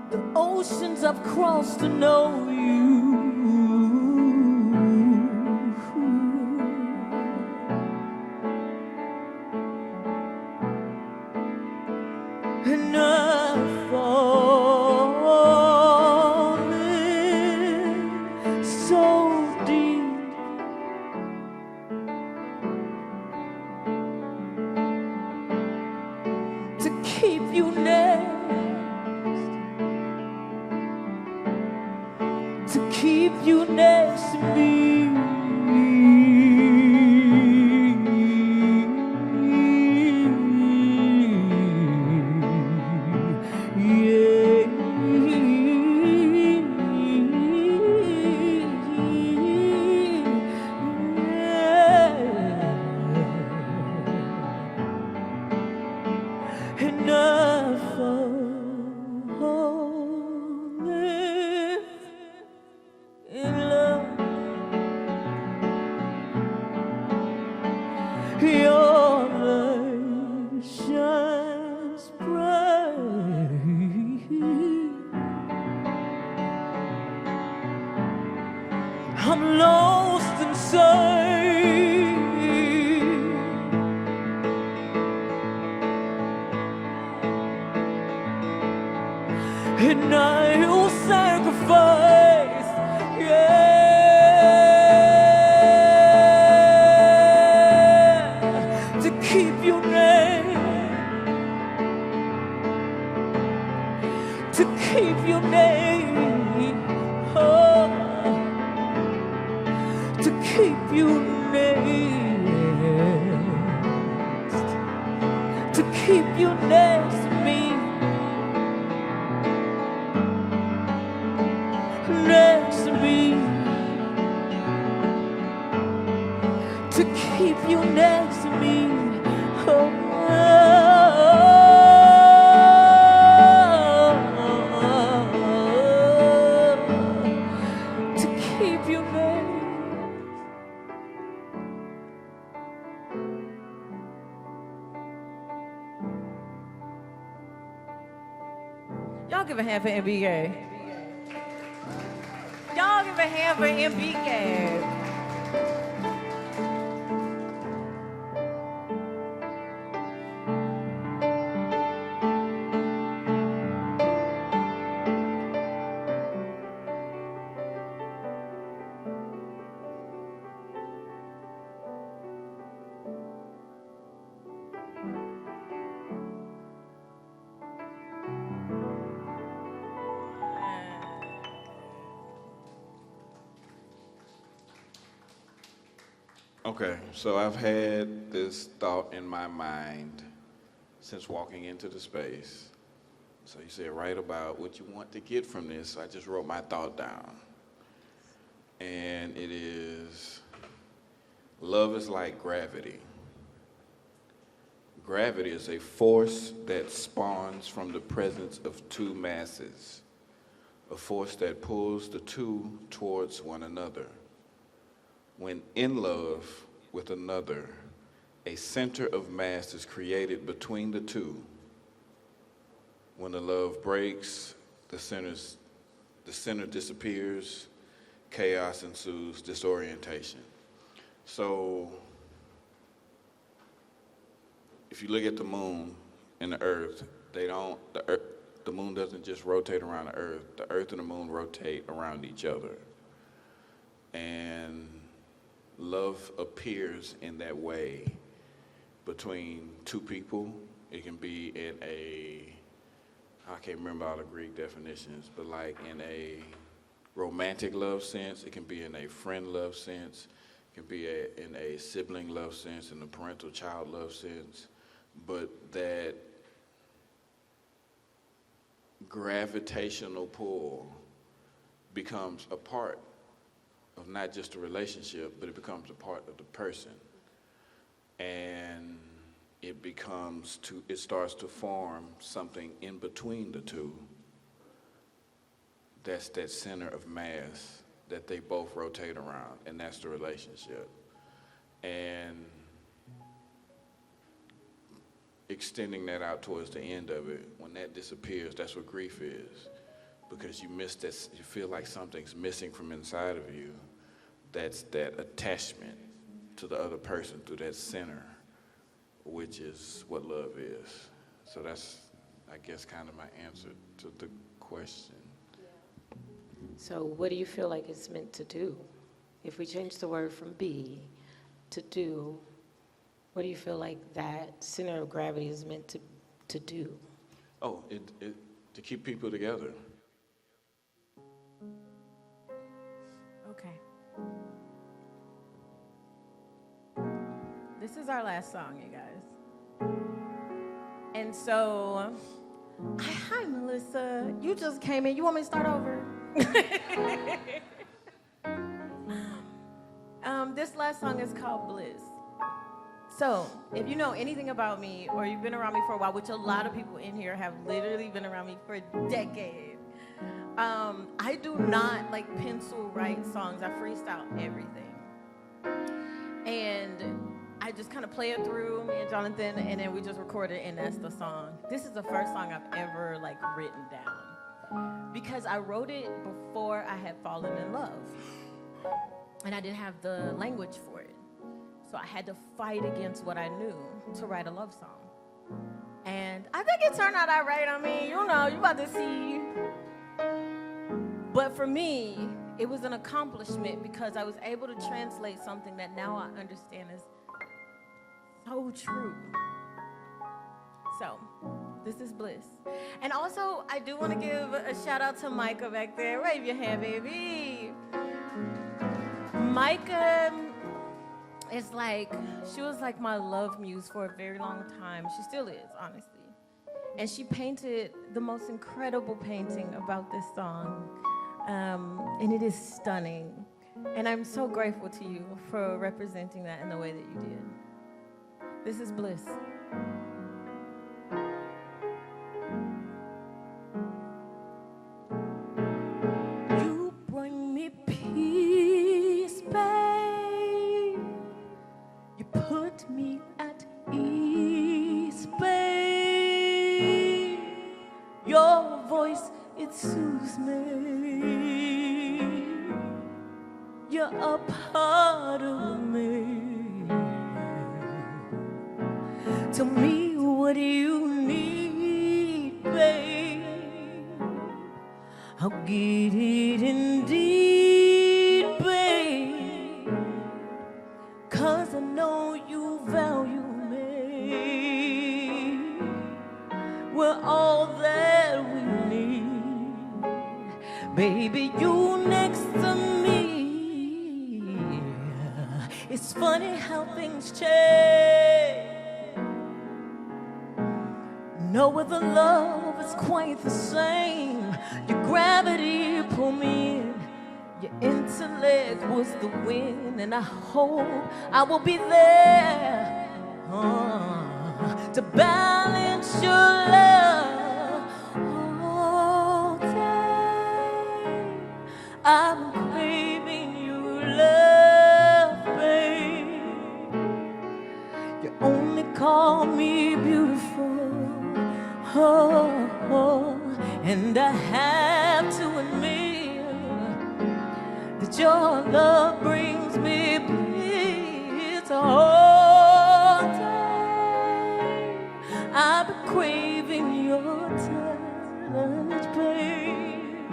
the oceans I've crossed to know you. And I've fallen so deep to keep you next, to keep you next to me. Enough falling in love. Your light shines bright. I'm lost inside. And I will sacrifice, yeah, to keep you near, to keep you near, oh, to keep you next, to keep you next to me. Next to me, to keep you next to me, oh, to keep you next. Y'all give a hand for MBK. Y'all give a hand for MBK. Okay, so I've had this thought in my mind since walking into the space. So you said, write about what you want to get from this. So I just wrote my thought down. And it is, love is like gravity. Gravity is a force that spawns from the presence of two masses, a force that pulls the two towards one another. When in love with another, a center of mass is created between the two. When the love breaks, the center disappears, chaos ensues, disorientation. So if you look at the moon and the earth, the moon doesn't just rotate around the earth and the moon rotate around each other. And love appears in that way between two people. It can be in I can't remember all the Greek definitions, but like in a romantic love sense, it can be in a friend love sense, it can be in a sibling love sense, in a parental child love sense. but that gravitational pull becomes a part of not just a relationship, but it becomes a part of the person. And it starts to form something in between the two. That's that center of mass that they both rotate around, and that's the relationship. And extending that out towards the end of it, when that disappears, that's what grief is. Because you miss that, you feel like something's missing from inside of you. That's that attachment to the other person through that center, which is what love is. So that's, I guess, kind of my answer to the question. So what do you feel like it's meant to do? If we change the word from be to do, what do you feel like that center of gravity is meant to do? Oh, to keep people together. Okay. This is our last song, you guys. And so, hi, Melissa. You just came in. You want me to start over? This last song is called Bliss. So, if you know anything about me, or you've been around me for a while, which a lot of people in here have literally been around me for decades, I do not like pencil write songs. I freestyle everything. And I just kind of play it through, me and Jonathan, and then we just record it, and that's the song. This is the first song I've ever written down, because I wrote it before I had fallen in love, and I didn't have the language for it. So I had to fight against what I knew to write a love song. And I think it turned out all right. I mean, you about to see. But for me, it was an accomplishment because I was able to translate something that now I understand is so true. So, this is Bliss. And also, I do want to give a shout out to Micah back there. Wave your hand, baby. Micah is she was my love muse for a very long time. She still is, honestly. And she painted the most incredible painting about this song. And it is stunning. And I'm so grateful to you for representing that in the way that you did. This is Bliss. You bring me peace, babe. You put me at ease, babe. Your voice, it soothes me. You're a part of me. Tell me, what do you need, babe? I'll get it indeed, babe. 'Cause I know you value me. We're all that we need. Baby, you next to me. It's funny how things change. No other love is quite the same. Your gravity pulled me in. Your intellect was the wind. And I hope I will be there to balance your love all day. I'm craving your love, babe. You only call me beautiful. And I have to admit that your love brings me bliss all day. I've been craving your touch, babe.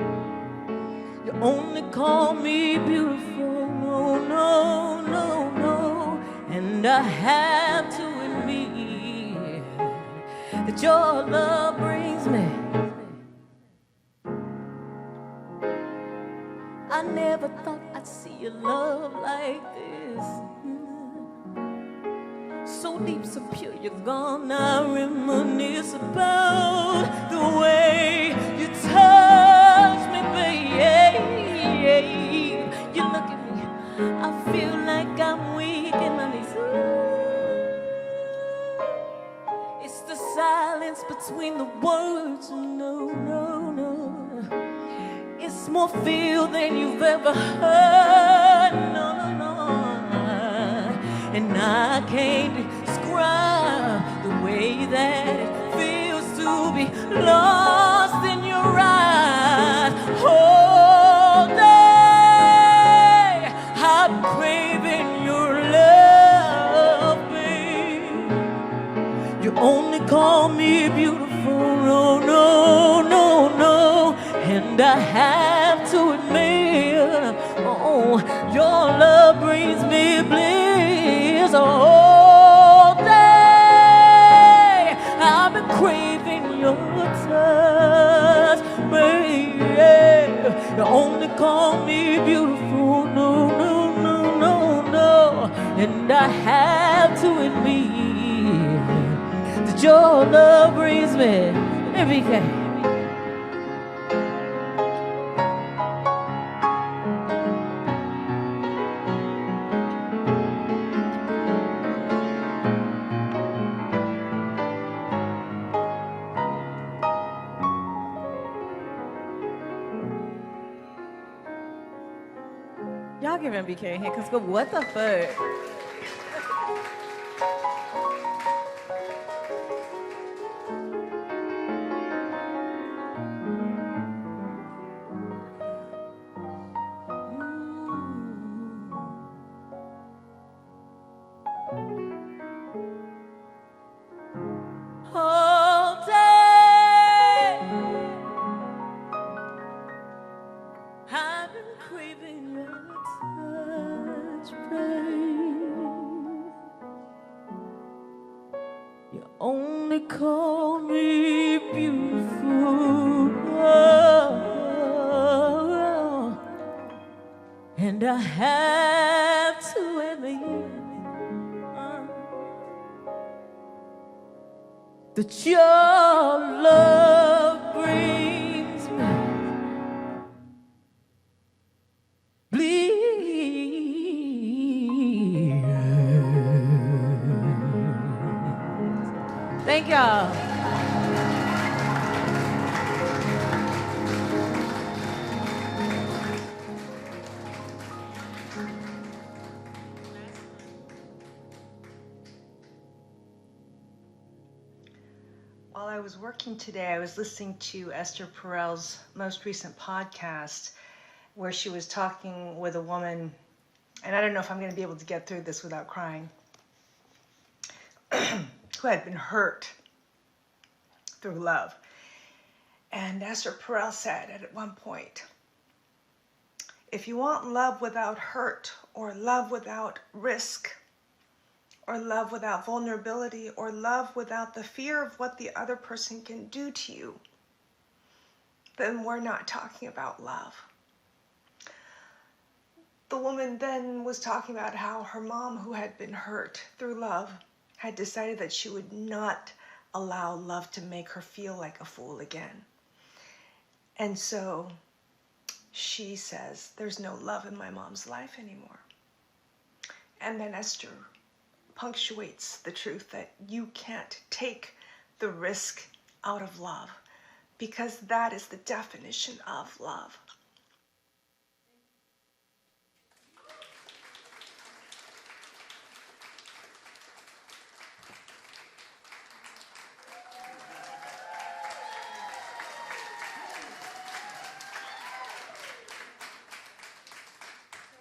You only call me beautiful, no. And I have to admit that your love brings me. I never thought I'd see a love like this. so deep, so pure, you're gone. I reminisce about the way you touch me, babe. You look at me, I feel like I'm weak in my knees. It's the silence between the words. No, no, no. It's more feel than you've ever heard. No, no, no. And I can't describe the way that it feels to be lost in your eyes. All day I'm craving your love, babe. You only call me beautiful, no, no, no, no. And I have to admit, oh, your love brings me bliss all day. I've been craving your touch, baby. You only call me beautiful, no, no, no, no, no. And I have to admit that your love brings me everything. Y'all give MBK a hand, because what the fuck? All day I've been craving your touch, babe. You only call me beautiful, and I have to admit that your love brings me bliss. Thank y'all. While I was working today, I was listening to Esther Perel's most recent podcast where she was talking with a woman, and I don't know if I'm going to be able to get through this without crying, who had been hurt through love. And Esther Perel said at one point, if you want love without hurt, or love without risk, or love without vulnerability, or love without the fear of what the other person can do to you, then we're not talking about love. The woman then was talking about how her mom, who had been hurt through love, had decided that she would not allow love to make her feel like a fool again. And so she says, there's no love in my mom's life anymore. And then Esther punctuates the truth that you can't take the risk out of love, because that is the definition of love.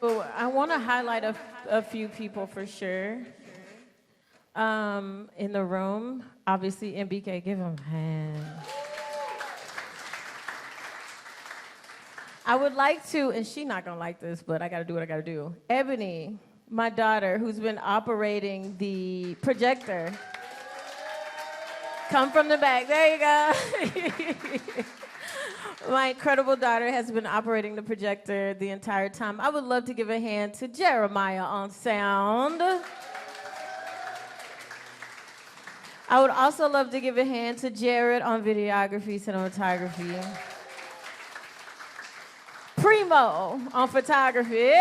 So I want to highlight a few people for sure in the room. Obviously, MBK, give him a hand. I would like to, and she's not going to like this, but I got to do what I got to do. Ebony, my daughter, who's been operating the projector. Come from the back. There you go. My incredible daughter has been operating the projector the entire time. I would love to give a hand to Jeremiah on sound. I would also love to give a hand to Jared on videography, cinematography. Primo on photography.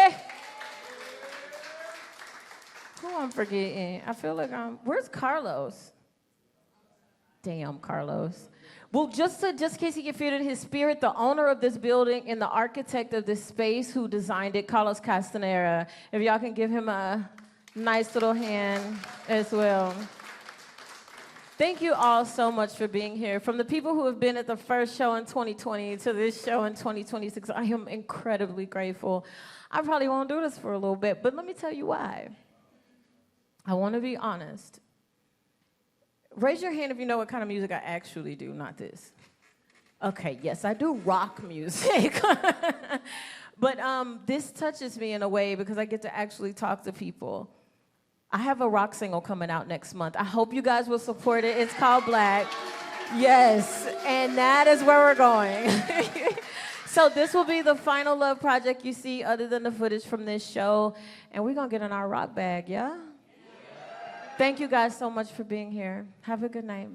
Who I'm forgetting? I feel like where's Carlos? Damn, Carlos. Well, just in case he can feel it in his spirit, the owner of this building and the architect of this space who designed it, Carlos Castanera. If y'all can give him a nice little hand as well. Thank you all so much for being here. From the people who have been at the first show in 2020 to this show in 2026, I am incredibly grateful. I probably won't do this for a little bit, but let me tell you why. I want to be honest. Raise your hand if you know what kind of music I actually do, not this. Okay, yes, I do rock music. But this touches me in a way because I get to actually talk to people. I have a rock single coming out next month. I hope you guys will support it. It's called Black. Yes, and that is where we're going. So this will be the final love project you see other than the footage from this show. And we're going to get in our rock bag, yeah? Thank you guys so much for being here. Have a good night.